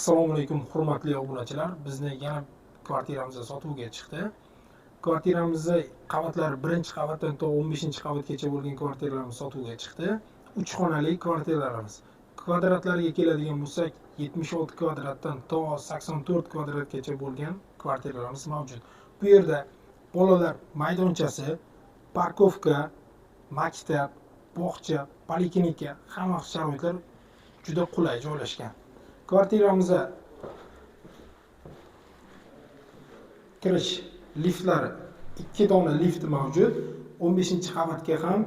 Assalomu alaykum hurmatli obunachilar. Bizni yana kvartiramiz sotuvga chiqdi. Kvartiramizni qavatlari 1-qavatdan to 15-qavatgacha bo'lgan kvartiralarimiz sotuvga chiqdi. 3 xonali kvartiralarimiz. Kvadratlariga keladigan bo'lsak, 76 kvadratdan to 84 kvadratgacha bo'lgan kvartiralarimiz mavjud. Bu yerda bolalar maydonchasi, parkovka, maktab, bog'cha, poliklinika hamma sharoitlar juda qulay joylashgan. Kvartiramizda kirish liftlari 2 dona lift mavjud. 15-qavatga ham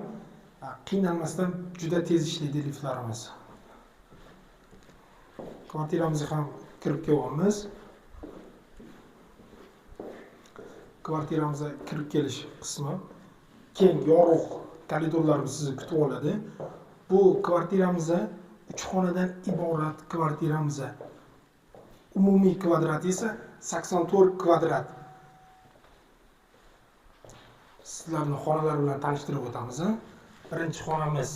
qiynalmasdan juda tez ishlaydi liftlarimiz. Kvartiramizga ham kirib kelyapmiz. Kvartiramizga kirib kelish qismi keng, yorug' koridorlarimiz sizni kutib oladi. Bu kvartiramizda 3 xonadan iborat kvartiramiz. Umumiy kvadrat esa 84 kvadrat. Sizlarni xonalar bilan tanishtirib o'tamiz. Birinchi xonamiz.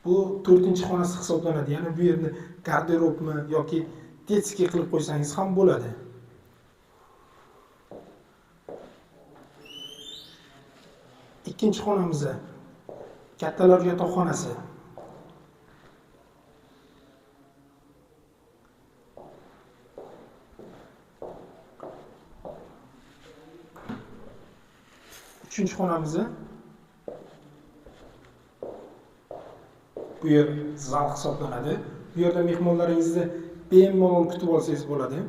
Bu 4-xonasi hisoblanadi. Ya'ni bu yerni garderobmi yoki detskiy qilib qo'ysangiz ham bo'ladi. Ikkinchi xonamiz kattalar yotoqxonasi. Uchinchi xonamiz. Bu yer zal hisoblanadi. Bu yerda mehmonlaringizni bemalol kutib olsangiz bo'ladi.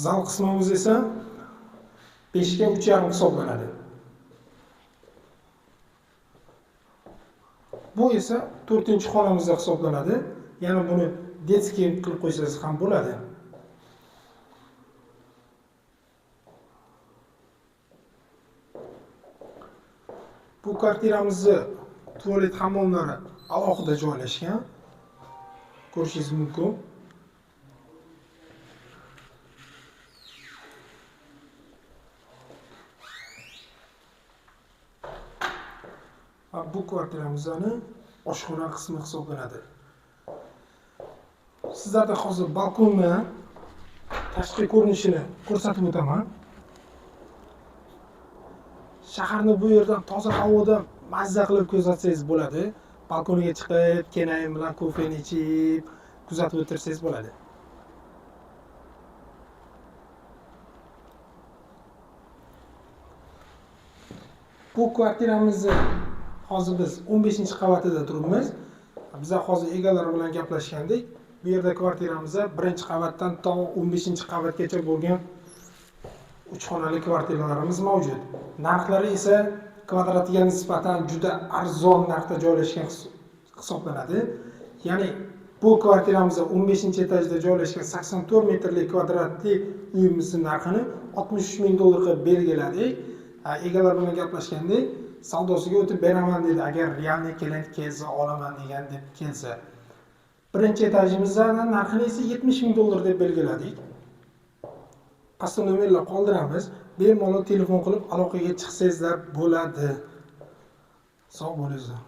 Zal qismimiz esa 5 ga 3,5 hisoblanadi. Bu esa 4-xonamizda hisoblanadi. Ya'ni buni detskiy qilib qo'ysangiz ham bo'ladi. Bu kvartiramizni tualet hammomlari alohida joylashgan. Ko'rishingiz mumkin. Bu kvartiramizning oshxona qismi hisoblanadi. Sizlarga hozir balkonni tashqi ko'rinishini ko'rsatib o'taman. Shaharni bu yerdan toza havoda mazza qilib kuzatsangiz bo'ladi. Balkoniga chiqib, kenayim bilan kofeni ichib, kuzatib o'tirsangiz bo'ladi. Bu kvartiramizni hozir biz 15-qavatida turibmiz. Biz hozir egalar bilan gaplashgandik. Bu yerda kvartiramizda 1-qavatdan to 15-qavatgacha bo'lgan 3 xonali kvartiralarimiz mavjud. Narxlari esa kvadratiga nisbatan juda arzon narxda joylashgan hisoblanadi. Ya'ni bu kvartiramizda 15-etajda joylashgan 84 metrli kvadratli uyimizning narxini $63,000 qilib belgiladik. Egalar bilan gaplashgandik. Savdosiga o'tib beraman dedi, agar realniy klient kelsa olaman degan deb kelsa. Birinchi etajimizning narxini esa $70,000 deb belgiladik. Pastda nomerlar qoldiramiz. Bemalol telefon qilib aloqaga chiqsangizlar bo'ladi. Sog' bo'linglar.